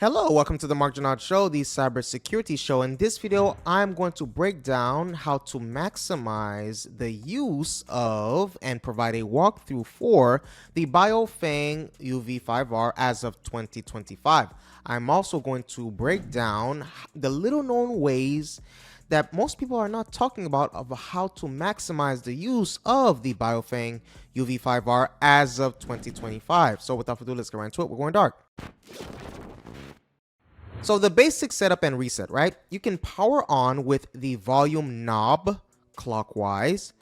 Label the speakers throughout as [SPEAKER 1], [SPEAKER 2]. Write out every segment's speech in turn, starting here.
[SPEAKER 1] Hello, welcome to the Mark Janard Show, the cybersecurity show. In this video, I'm going to break down how to maximize the use of and provide a walkthrough for the Baofeng UV-5R as of 2025. I'm also going to break down the little known ways that most people are not talking about of how to maximize the use of the Baofeng UV-5R as of 2025. So without further ado, let's get right into it. We're going dark. So the basic setup and reset, right? You can power on with the volume knob clockwise.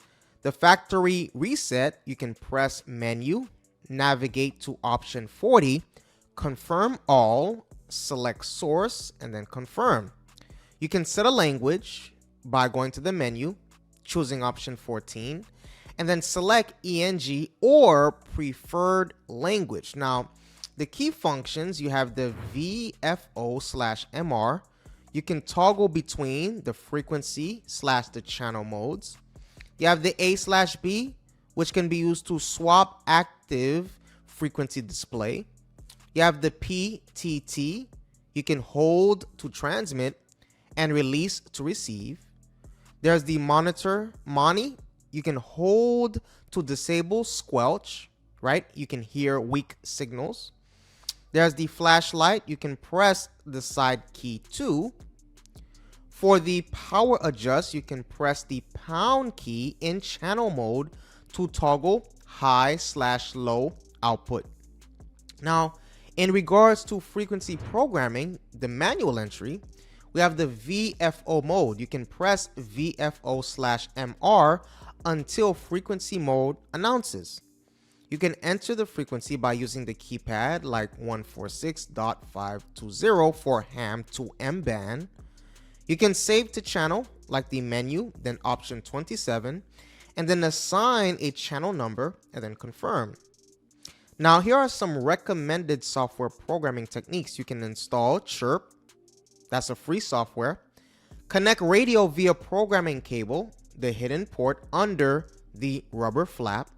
[SPEAKER 1] The factory reset, you can press menu, navigate to option 40, confirm all, select source, and then confirm. You can set a language by going to the menu, choosing option 14, and then select ENG or preferred language. Now, the key functions, you have the VFO/MR. You can toggle between the frequency / the channel modes. You have the A/B, which can be used to swap active frequency display. You have the PTT. You can hold to transmit and release to receive. There's the monitor Moni. You can hold to disable squelch, right? You can hear weak signals. There's the flashlight. You can press the side key 2. For the power adjust, you can press the pound key in channel mode to toggle high/low output. Now, in regards to frequency programming, the manual entry, we have the VFO mode. You can press VFO/MR until frequency mode announces. You can enter the frequency by using the keypad like 146.520 for ham to M band. You can save to channel like the menu, then option 27, and then assign a channel number and then confirm. Now, here are some recommended software programming techniques. You can install Chirp. That's a free software. Connect radio via programming cable, the hidden port under the rubber flap.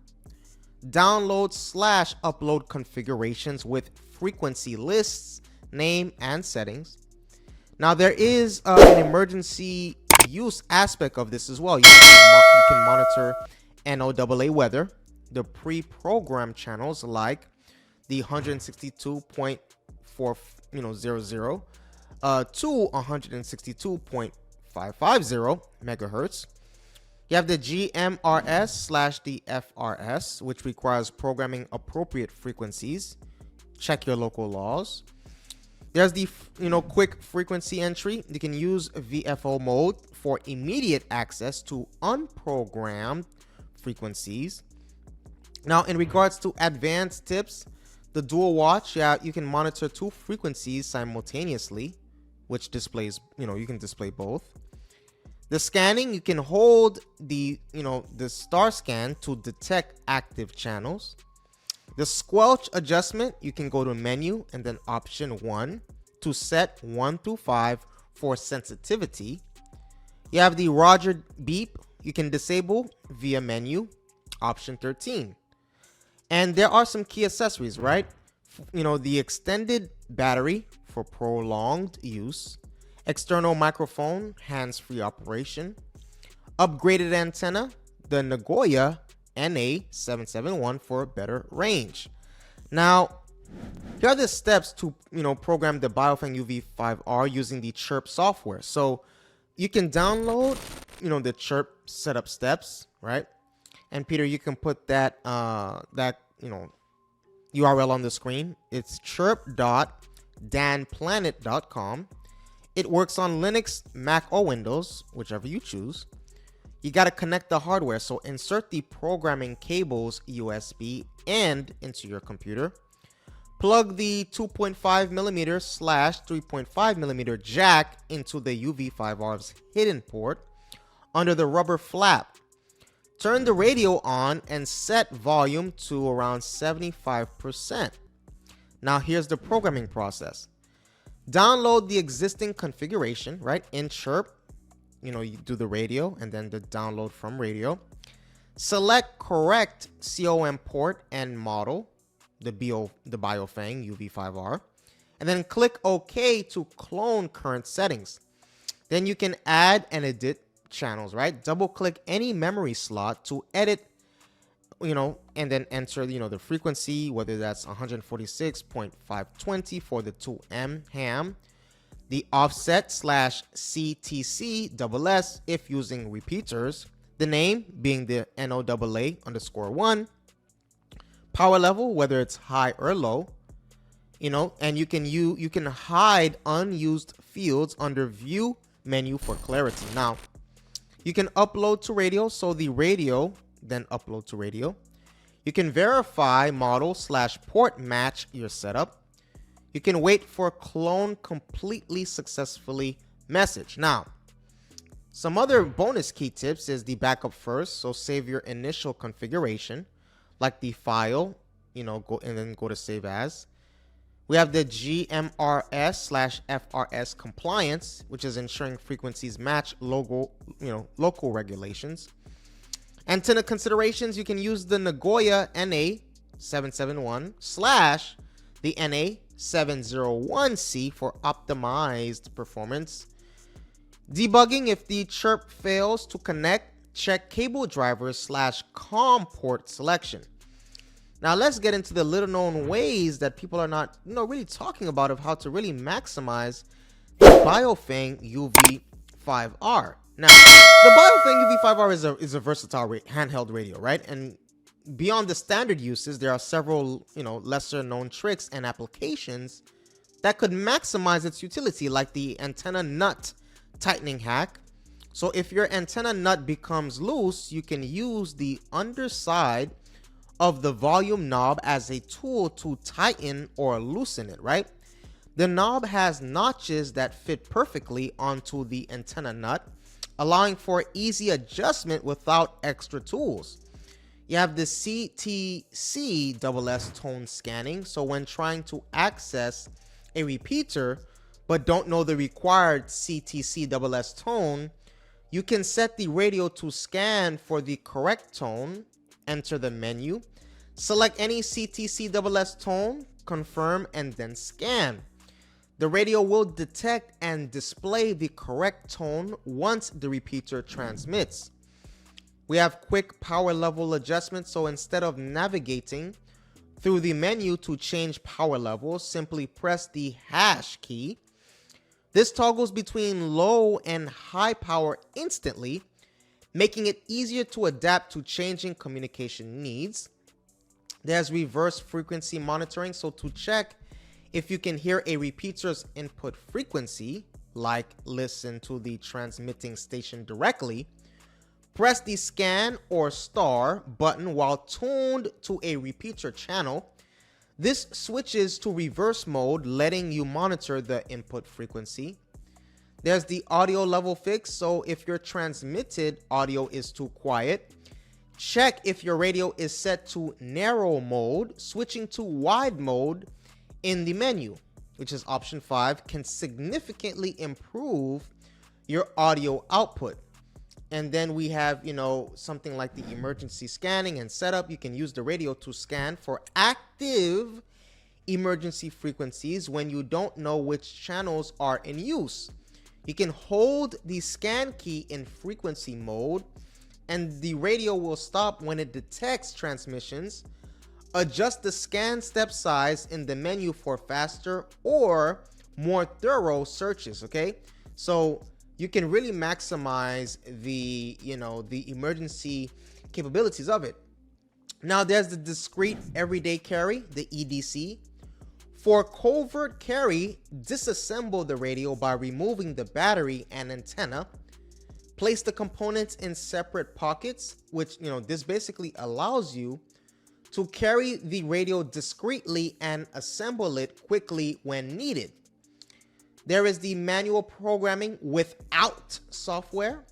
[SPEAKER 1] Download/upload configurations with frequency lists, name, and settings. Now, there is an emergency use aspect of this as well. You can monitor NOAA weather, the pre-programmed channels like the 162.400 to 162.550 megahertz. You have the GMRS/the FRS, which requires programming appropriate frequencies. Check your local laws. There's the quick frequency entry. You can use VFO mode for immediate access to unprogrammed frequencies. Now, in regards to advanced tips, the dual watch, you can monitor 2 frequencies simultaneously, which displays, you can display both. The scanning, you can hold the star scan to detect active channels. The squelch adjustment, you can go to menu and then option 1 to set 1 through 5 for sensitivity. You have the Roger beep, you can disable via menu, option 13. And there are some key accessories, right? The extended battery for prolonged use. External microphone, hands-free operation. Upgraded antenna, the Nagoya NA771 for better range. Now, here are the steps to program the Baofeng UV-5R using the Chirp software. So you can download the Chirp setup steps, right? And Peter, you can put that URL on the screen. It's chirp.danplanet.com. It works on Linux, Mac, or Windows, whichever you choose. You got to connect the hardware, so insert the programming cables USB and into your computer. Plug the 2.5mm/3.5mm jack into the UV-5R's hidden port under the rubber flap. Turn the radio on and set volume to around 75%. Now, here's the programming process. Download the existing configuration, right, in Chirp. You do the radio and then the download from radio. Select correct COM port and model, the Baofeng UV-5R, and then click OK to clone current settings. Then you can add and edit channels, right? Double click any memory slot to edit, and then enter, the frequency, whether that's 146.520 for the 2M ham, the offset /CTC SS if using repeaters, the name being the NOAA_1, power level, whether it's high or low, and you can hide unused fields under view menu for clarity. Now, you can upload to radio, so the radio, then upload to radio. You can verify model /port match your setup. You can wait for clone completely successfully message. Now, some other bonus key tips is the backup first, so save your initial configuration, like the file, go and then go to save as. We have the GMRS/FRS compliance, which is ensuring frequencies match local regulations. Antenna considerations, you can use the Nagoya NA771 / the NA701C for optimized performance. Debugging, if the Chirp fails to connect, check cable drivers /COM port selection. Now let's get into the little known ways that people are not really talking about of how to really maximize the Baofeng UV-5R. Now, the Baofeng UV-5R is a versatile handheld radio, right? And beyond the standard uses, there are several lesser known tricks and applications that could maximize its utility, like the antenna nut tightening hack. So if your antenna nut becomes loose, you can use the underside of the volume knob as a tool to tighten or loosen it, right? The knob has notches that fit perfectly onto the antenna nut, allowing for easy adjustment without extra tools. You have the CTC SS tone scanning, so when trying to access a repeater but don't know the required CTC SS tone, you can set the radio to scan for the correct tone, enter the menu, select any CTC SS tone, confirm, and then scan. The radio will detect and display the correct tone once the repeater transmits. We have quick power level adjustment, so instead of navigating through the menu to change power levels, simply press the hash key. This toggles between low and high power instantly, making it easier to adapt to changing communication needs. There's reverse frequency monitoring, so to check if you can hear a repeater's input frequency, like listen to the transmitting station directly, press the scan or star button while tuned to a repeater channel. This switches to reverse mode, letting you monitor the input frequency. There's the audio level fix, so if your transmitted audio is too quiet, check if your radio is set to narrow mode. Switching to wide mode in the menu, which is option 5, can significantly improve your audio output. And then we have, something like the emergency scanning and setup. You can use the radio to scan for active emergency frequencies when you don't know which channels are in use. You can hold the scan key in frequency mode, and the radio will stop when it detects transmissions. Adjust the scan step size in the menu for faster or more thorough searches, okay? So you can really maximize the, the emergency capabilities of it. Now there's the discrete everyday carry, the EDC. For covert carry, disassemble the radio by removing the battery and antenna. Place the components in separate pockets, which, this basically allows you to carry the radio discreetly and assemble it quickly when needed. There is the manual programming without software.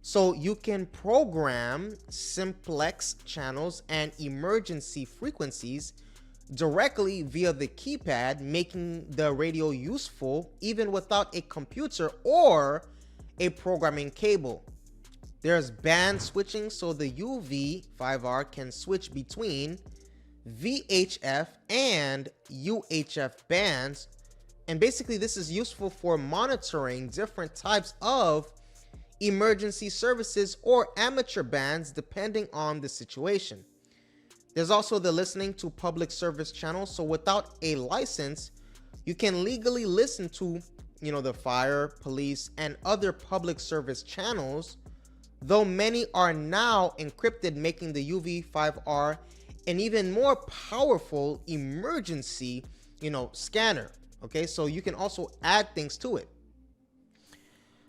[SPEAKER 1] So you can program simplex channels and emergency frequencies directly via the keypad, making the radio useful even without a computer or a programming cable. There's band switching, so the UV-5R can switch between VHF and UHF bands And basically this is useful for monitoring different types of emergency services or amateur bands depending on the situation. There's also the listening to public service channels. So without a license, you can legally listen to, the fire, police, and other public service channels, though many are now encrypted, making the UV-5R an even more powerful emergency, scanner. Okay, so you can also add things to it.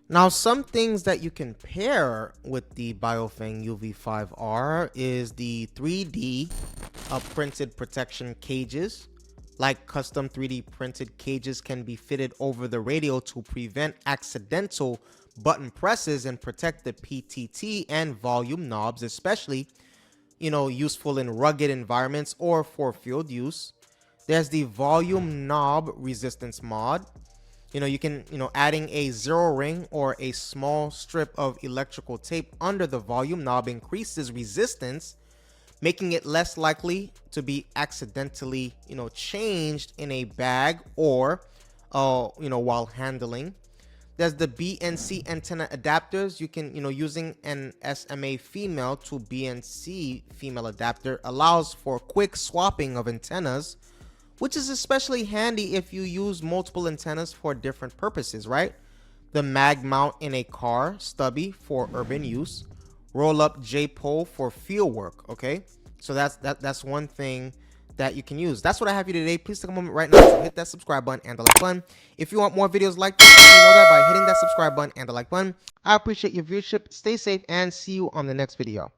[SPEAKER 1] Now, some things that you can pair with the Baofeng UV-5R is the 3D printed protection cages. Like custom 3D printed cages can be fitted over the radio to prevent accidental button presses and protect the PTT and volume knobs, especially, useful in rugged environments or for field use. There's the volume knob resistance mod. You can, adding a zero ring or a small strip of electrical tape under the volume knob increases resistance, making it less likely to be accidentally, changed in a bag or, while handling. There's the BNC antenna adapters. You can, using an SMA female to BNC female adapter allows for quick swapping of antennas, which is especially handy if you use multiple antennas for different purposes, right? The mag mount in a car, stubby for urban use, roll up J-pole for field work. Okay, so that's one thing that you can use. That's what I have for you today. Please take a moment right now to hit that subscribe button and the like button. If you want more videos like this, you know that by hitting that subscribe button and the like button. I appreciate your viewership. Stay safe and see you on the next video.